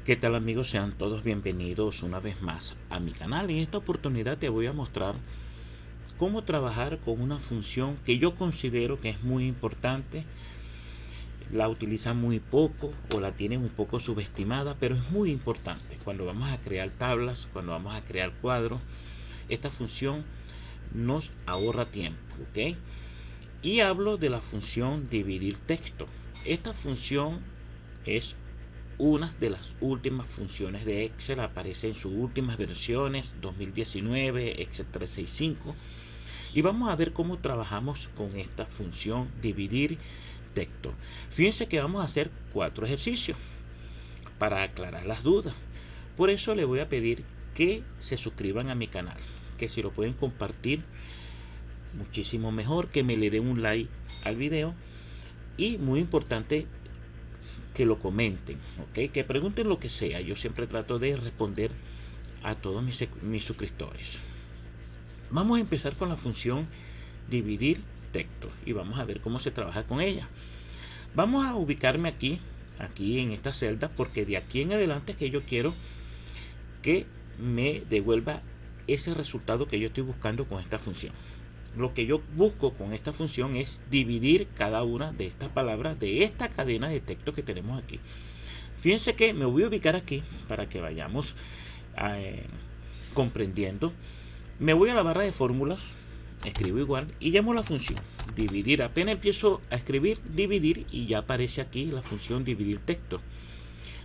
¿Qué tal amigos? Sean todos bienvenidos una vez más a mi canal. En esta oportunidad te voy a mostrar cómo trabajar con una función que yo considero que es muy importante. La utilizan muy poco o la tienen un poco subestimada, pero es muy importante. Cuando vamos a crear tablas, cuando vamos a crear cuadros, esta función nos ahorra tiempo, ¿ok? Y hablo de la función dividir texto. Esta función es una de las últimas funciones de Excel, aparece en sus últimas versiones 2019, Excel 365, y vamos a ver cómo trabajamos con esta función dividir texto. Fíjense que vamos a hacer 4 ejercicios para aclarar las dudas. Por eso le voy a pedir que se suscriban a mi canal, que si lo pueden compartir muchísimo mejor, que me le den un like al video y muy importante que lo comenten, ¿ok? Que pregunten lo que sea. Yo siempre trato de responder a todos mis suscriptores. Vamos a empezar con la función dividir texto y vamos a ver cómo se trabaja con ella. Vamos a ubicarme aquí en esta celda, porque de aquí en adelante es que yo quiero que me devuelva ese resultado que yo estoy buscando con esta función. Lo que yo busco con esta función es dividir cada una de estas palabras de esta cadena de texto que tenemos aquí. Fíjense que me voy a ubicar aquí para que vayamos comprendiendo. Me voy a la barra de fórmulas, escribo igual y llamo la función dividir. Apenas empiezo a escribir dividir y ya aparece aquí la función dividir texto.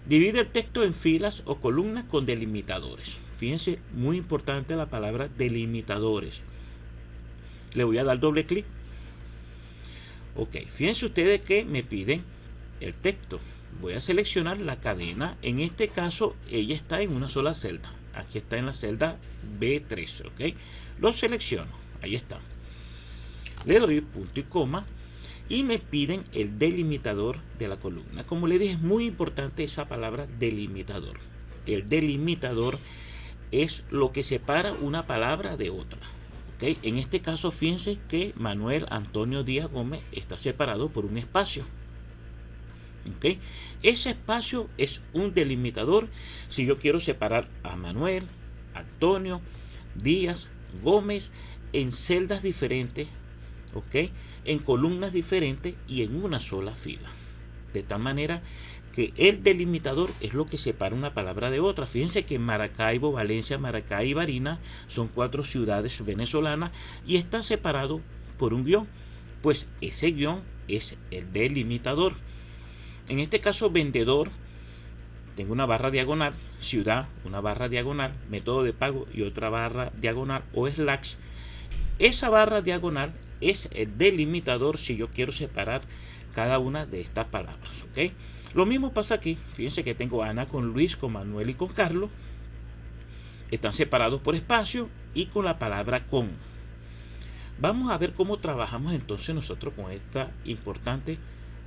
Divide el texto en filas o columnas con delimitadores. Fíjense, muy importante la palabra delimitadores. Le voy a dar doble clic. Ok, fíjense ustedes que me piden el texto. Voy a seleccionar la cadena. En este caso, ella está en una sola celda. Aquí está en la celda B3. Ok, lo selecciono. Ahí está. Le doy punto y coma. Y me piden el delimitador de la columna. Como les dije, es muy importante esa palabra delimitador. El delimitador es lo que separa una palabra de otra. Okay. En este caso, fíjense que Manuel Antonio Díaz Gómez está separado por un espacio. Okay. Ese espacio es un delimitador. Si yo quiero separar a Manuel, Antonio, Díaz, Gómez en celdas diferentes, okay, en columnas diferentes y en una sola fila. De tal manera que el delimitador es lo que separa una palabra de otra. Fíjense que Maracaibo, Valencia, Maracay y Barinas son 4 ciudades venezolanas y está separado por un guión. Pues ese guión es el delimitador. En este caso, vendedor, tengo una barra diagonal, ciudad, una barra diagonal, método de pago y otra barra diagonal o slacks. Esa barra diagonal es el delimitador si yo quiero separar cada una de estas palabras, ¿ok? Lo mismo pasa aquí. Fíjense que tengo Ana con Luis, con Manuel y con Carlos. Están separados por espacio y con la palabra con. Vamos a ver cómo trabajamos entonces nosotros con esta importante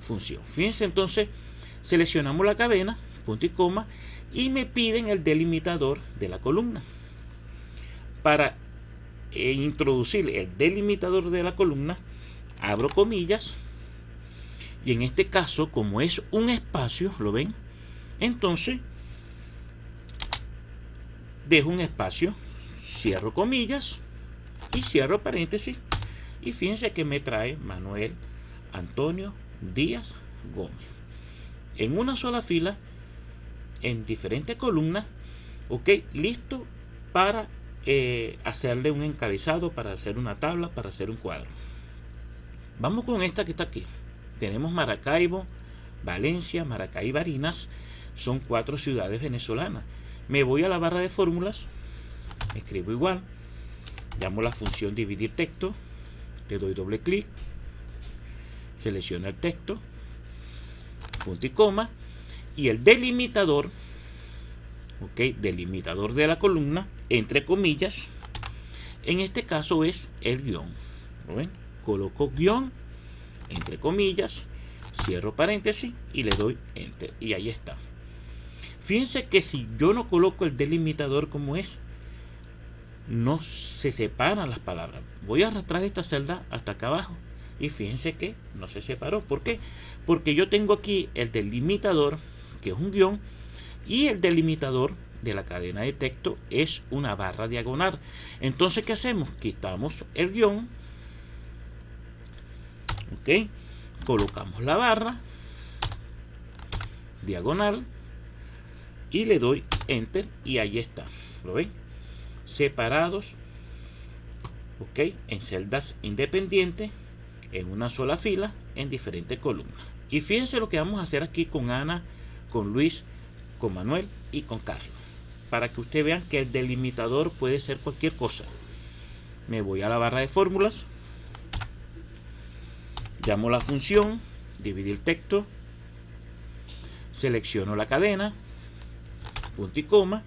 función. Fíjense entonces, seleccionamos la cadena, punto y coma, y me piden el delimitador de la columna. Para introducir el delimitador de la columna, abro comillas. Y en este caso, como es un espacio, ¿lo ven? Entonces, dejo un espacio, cierro comillas y cierro paréntesis. Y fíjense que me trae Manuel Antonio Díaz Gómez. En una sola fila, en diferentes columnas, ok, listo para hacerle un encabezado, para hacer una tabla, para hacer un cuadro. Vamos con esta que está aquí. Tenemos Maracaibo, Valencia, Maracay y Barinas. Son 4 ciudades venezolanas. Me voy a la barra de fórmulas. Escribo igual. Llamo la función dividir texto. Le doy doble clic. Selecciono el texto. Punto y coma. Y el delimitador. Ok, delimitador de la columna. Entre comillas. En este caso es el guión. ¿Lo ven? Coloco guión. Entre comillas, cierro paréntesis y le doy enter y ahí está. Fíjense que si yo no coloco el delimitador como es, no se separan las palabras. Voy a arrastrar esta celda hasta acá abajo y fíjense que no se separó. ¿Por qué? Porque yo tengo aquí el delimitador, que es un guión, y el delimitador de la cadena de texto es una barra diagonal. Entonces, ¿qué hacemos? Quitamos el guión, ok, colocamos la barra diagonal y le doy enter y ahí está, ¿lo ven? Separados, ok, en celdas independientes, en una sola fila, en diferentes columnas. Y fíjense lo que vamos a hacer aquí con Ana, con Luis, con Manuel y con Carlos, para que ustedes vean que el delimitador puede ser cualquier cosa. Me voy a la barra de fórmulas, llamo la función dividir texto, selecciono la cadena, punto y coma,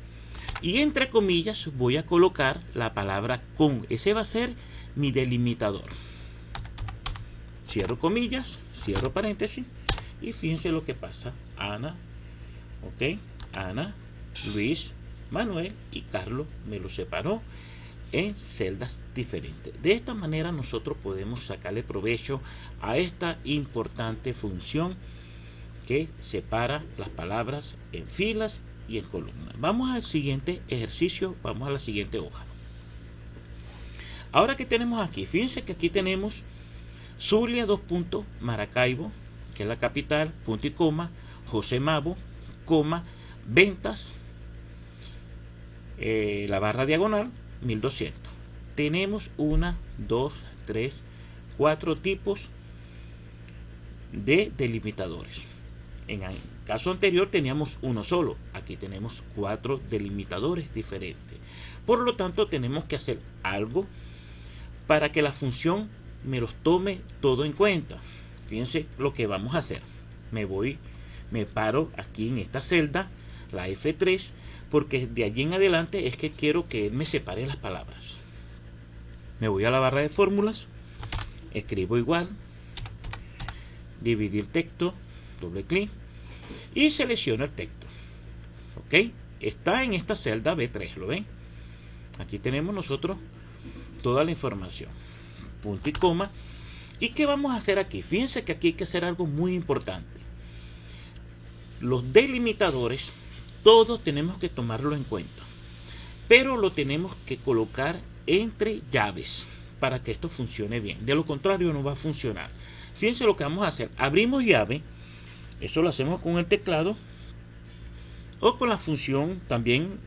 y entre comillas voy a colocar la palabra con. Ese va a ser mi delimitador. Cierro comillas, cierro paréntesis y fíjense lo que pasa. Ana, ok, Ana, Luis, Manuel y Carlos me lo separó en celdas diferentes. De esta manera nosotros podemos sacarle provecho a esta importante función que separa las palabras en filas y en columnas. Vamos al siguiente ejercicio, vamos a la siguiente hoja. Ahora que tenemos aquí, fíjense que aquí tenemos Zulia, Maracaibo, que es la capital, punto y coma, José Mabo, coma, ventas, la barra diagonal, 1200. Tenemos 1, 2, 3, 4 tipos de delimitadores. En el caso anterior teníamos uno solo, aquí tenemos 4 delimitadores diferentes. Por lo tanto, tenemos que hacer algo para que la función me los tome todo en cuenta. Fíjense lo que vamos a hacer. Me paro aquí en esta celda, la F3, porque de allí en adelante es que quiero que él me separe las palabras. Me voy a la barra de fórmulas, escribo igual, dividir texto, doble clic y selecciono el texto. Ok, está en esta celda B3, ¿lo ven? Aquí tenemos nosotros toda la información, punto y coma. ¿Y qué vamos a hacer aquí? Fíjense que aquí hay que hacer algo muy importante. Los delimitadores, todos tenemos que tomarlo en cuenta, pero lo tenemos que colocar entre llaves para que esto funcione bien. De lo contrario no va a funcionar. Fíjense lo que vamos a hacer. Abrimos llave. Eso lo hacemos con el teclado o con la función también,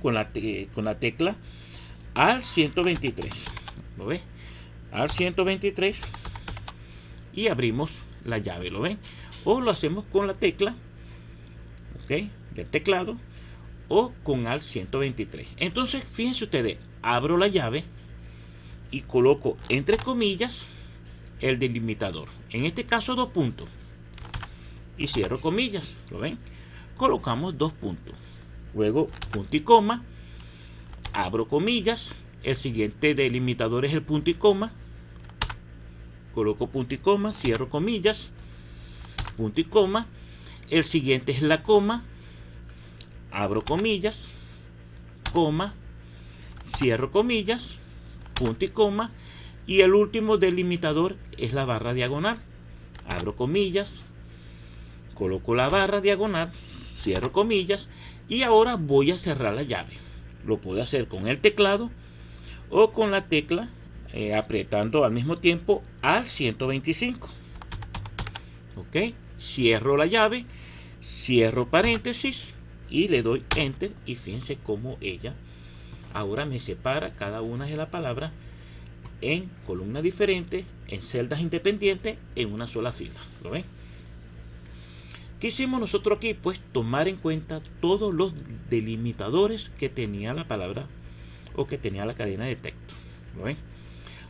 con la tecla al 123. ¿Lo ves? Al 123 y abrimos la llave, ¿lo ven? O lo hacemos con la tecla, ok, del teclado o con al 123. Entonces, fíjense ustedes, abro la llave y coloco entre comillas el delimitador. En este caso 2 puntos. Y cierro comillas, ¿lo ven? Colocamos 2 puntos. Luego punto y coma, abro comillas. El siguiente delimitador es el punto y coma. Coloco punto y coma, cierro comillas, punto y coma. El siguiente es la coma, abro comillas, coma, cierro comillas, punto y coma. Y el último delimitador es la barra diagonal. Abro comillas, coloco la barra diagonal, cierro comillas y ahora voy a cerrar la llave. Lo puedo hacer con el teclado o con la tecla apretando al mismo tiempo al 125. Ok, cierro la llave, cierro paréntesis y le doy enter y fíjense cómo ella ahora me separa cada una de las palabras en columnas diferentes, en celdas independientes, en una sola fila. ¿Lo ven? ¿Qué hicimos nosotros aquí? Pues tomar en cuenta todos los delimitadores que tenía la palabra o que tenía la cadena de texto. ¿Lo ven?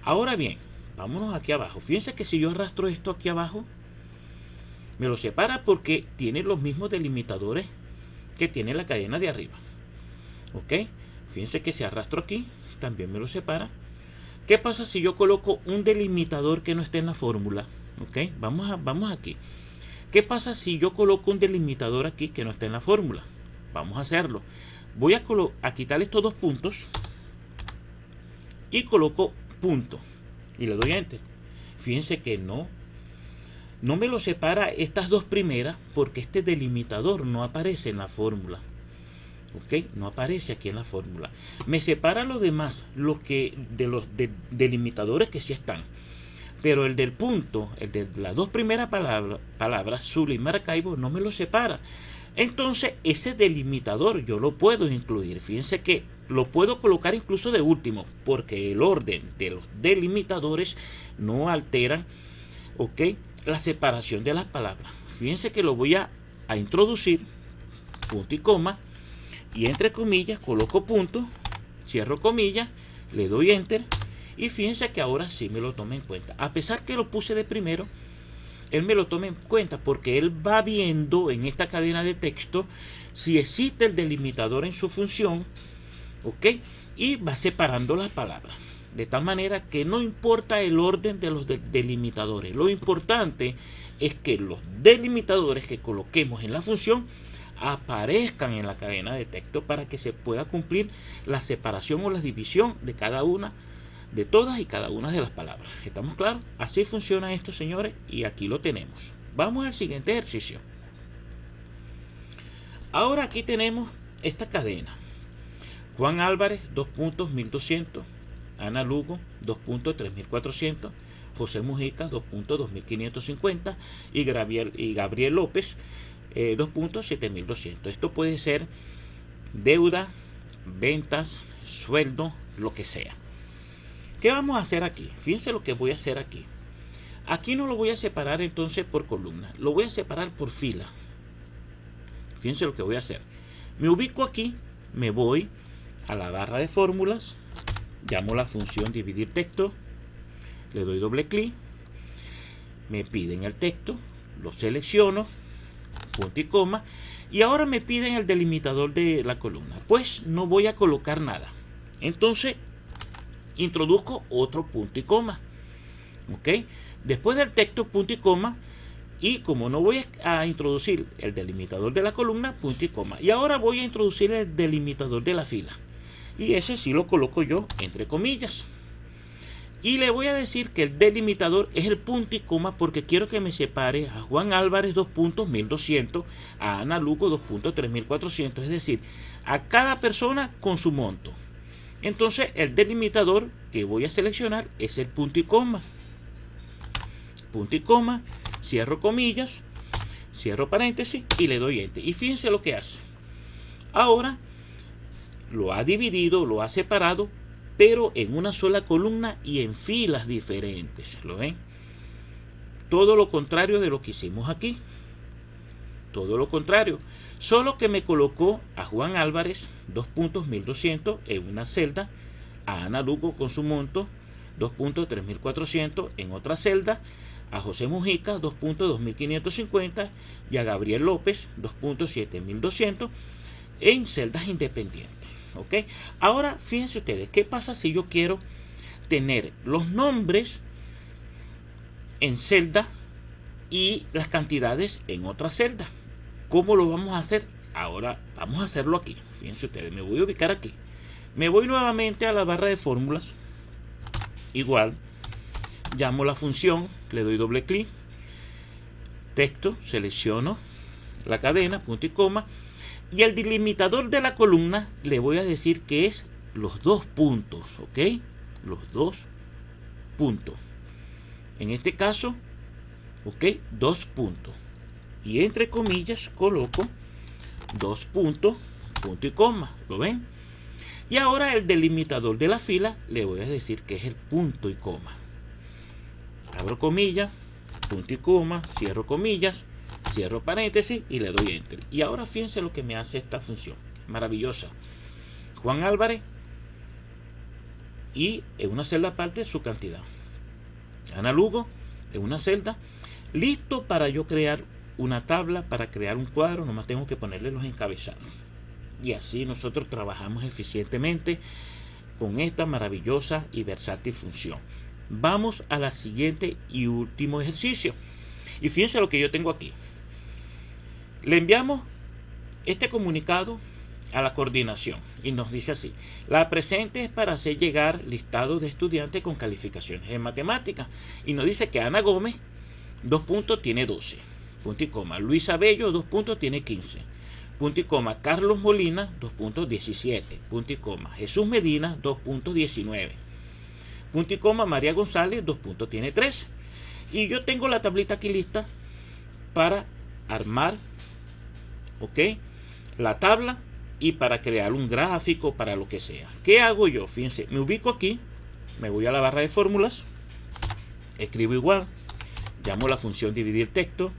Ahora bien, vámonos aquí abajo. Fíjense que si yo arrastro esto aquí abajo, me lo separa porque tiene los mismos delimitadores que tiene la cadena de arriba. ¿Ok? Fíjense que si arrastro aquí, también me lo separa. ¿Qué pasa si yo coloco un delimitador que no esté en la fórmula? ¿Ok? Vamos aquí. ¿Qué pasa si yo coloco un delimitador aquí que no está en la fórmula? Vamos a hacerlo. Voy a quitar estos 2 puntos y coloco punto y le doy enter. Fíjense que no no me lo separa estas dos primeras porque este delimitador no aparece en la fórmula. ¿Ok? No aparece aquí en la fórmula. Me separa los demás, los delimitadores que sí están. Pero el del punto, el de las dos primeras palabras, Zulia y Maracaibo, no me lo separa. Entonces, ese delimitador yo lo puedo incluir. Fíjense que lo puedo colocar incluso de último, porque el orden de los delimitadores no alteran, ¿ok?, la separación de las palabras. Fíjense que lo voy a introducir, punto y coma, y entre comillas coloco punto, cierro comillas, le doy enter, y fíjense que ahora sí me lo toma en cuenta. A pesar que lo puse de primero, él me lo toma en cuenta porque él va viendo en esta cadena de texto si existe el delimitador en su función, ¿ok? Y va separando las palabras. De tal manera que no importa el orden de los delimitadores. Lo importante es que los delimitadores que coloquemos en la función aparezcan en la cadena de texto para que se pueda cumplir la separación o la división de cada una, de todas y cada una de las palabras. ¿Estamos claros? Así funciona esto, señores, y aquí lo tenemos. Vamos al siguiente ejercicio. Ahora aquí tenemos esta cadena. Juan Álvarez, 2.1200. Ana Lugo, 2.3400. José Mujica, 2.2550. Y Gabriel López, 2.7200. Esto puede ser deuda, ventas, sueldo, lo que sea. ¿Qué vamos a hacer aquí? Fíjense lo que voy a hacer aquí. Aquí no lo voy a separar entonces por columna, lo voy a separar por fila. Fíjense lo que voy a hacer. Me ubico aquí, me voy a la barra de fórmulas, llamo la función dividir texto, le doy doble clic, me piden el texto, lo selecciono, punto y coma, y ahora me piden el delimitador de la columna. Pues no voy a colocar nada. Entonces introduzco otro punto y coma, ¿ok? Después del texto, punto y coma, y como no voy a introducir el delimitador de la columna, punto y coma. Y ahora voy a introducir el delimitador de la fila, y ese sí lo coloco yo entre comillas. Y le voy a decir que el delimitador es el punto y coma porque quiero que me separe a Juan Álvarez 2.1200, a Ana Lugo 2.3400, es decir, a cada persona con su monto. Entonces el delimitador que voy a seleccionar es el punto y coma. Punto y coma, cierro comillas, cierro paréntesis y le doy enter. Y fíjense lo que hace. Ahora lo ha dividido, lo ha separado, pero en una sola columna y en filas diferentes. ¿Lo ven? Todo lo contrario de lo que hicimos aquí. Todo lo contrario. Solo que me colocó a Juan Álvarez 2.1200 en una celda, a Ana Lugo con su monto 2.3400 en otra celda, a José Mujica 2.2550 y a Gabriel López 2.7200 en celdas independientes. ¿Ok? Ahora fíjense ustedes, ¿qué pasa si yo quiero tener los nombres en celda y las cantidades en otra celda? ¿Cómo lo vamos a hacer? Ahora vamos a hacerlo aquí. Fíjense ustedes, me voy a ubicar aquí. Me voy nuevamente a la barra de fórmulas. Igual, llamo la función, le doy doble clic, texto, selecciono la cadena, punto y coma, y el delimitador de la columna le voy a decir que es los dos puntos, ¿ok? Los dos puntos. En este caso, ¿ok? 2 puntos. Y entre comillas coloco 2 puntos, punto y coma. ¿Lo ven? Y ahora el delimitador de la fila le voy a decir que es el punto y coma. Abro comillas, punto y coma, cierro comillas, cierro paréntesis y le doy enter. Y ahora fíjense lo que me hace esta función. Maravillosa. Juan Álvarez y en una celda aparte su cantidad. Ana Lugo en una celda. Listo para yo crear una tabla, para crear un cuadro. Nomás tengo que ponerle los encabezados. Y así nosotros trabajamos eficientemente con esta maravillosa y versátil función. Vamos a la siguiente y último ejercicio. Y fíjense lo que yo tengo aquí. Le enviamos este comunicado a la coordinación y nos dice así: la presente es para hacer llegar listados de estudiantes con calificaciones en matemáticas. Y nos dice que Ana Gómez 2 puntos, tiene 12. Punto y coma. Luis Abello, 2 puntos, tiene 15. Punto y coma. Carlos Molina, 2 puntos, 17. Punto y coma. Jesús Medina, 2 puntos, 19. Punto y coma. María González, 2 puntos, tiene 13. Y yo tengo la tablita aquí lista para armar, ¿ok?, la tabla y para crear un gráfico, para lo que sea. ¿Qué hago yo? Fíjense, me ubico aquí, me voy a la barra de fórmulas, escribo igual, llamo la función dividir texto,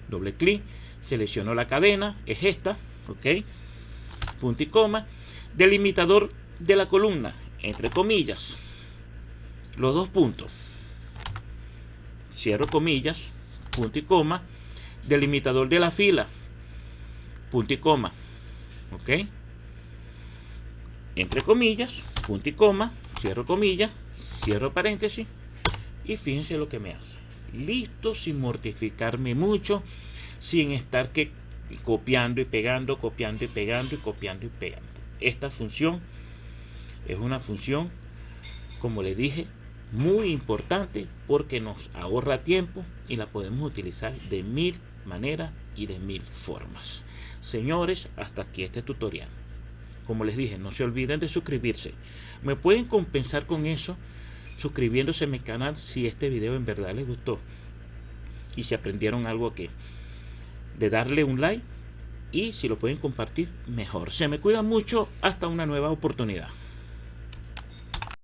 doble clic, selecciono la cadena, es esta, ¿ok?, punto y coma, delimitador de la columna, entre comillas, los 2 puntos, cierro comillas, punto y coma, delimitador de la fila, punto y coma, ok, entre comillas, punto y coma, cierro comillas, cierro paréntesis, y fíjense lo que me hace. Listo, sin mortificarme mucho, sin estar que copiando y pegando, copiando y pegando y copiando y pegando. Esta función es una función, como les dije, muy importante porque nos ahorra tiempo y la podemos utilizar de 1000 maneras y de 1000 formas. Señores, hasta aquí este tutorial. Como les dije, no se olviden de suscribirse. Me pueden compensar con eso suscribiéndose a mi canal si este video en verdad les gustó y si aprendieron algo aquí, de darle un like, y si lo pueden compartir mejor. Se me cuidan mucho, hasta una nueva oportunidad.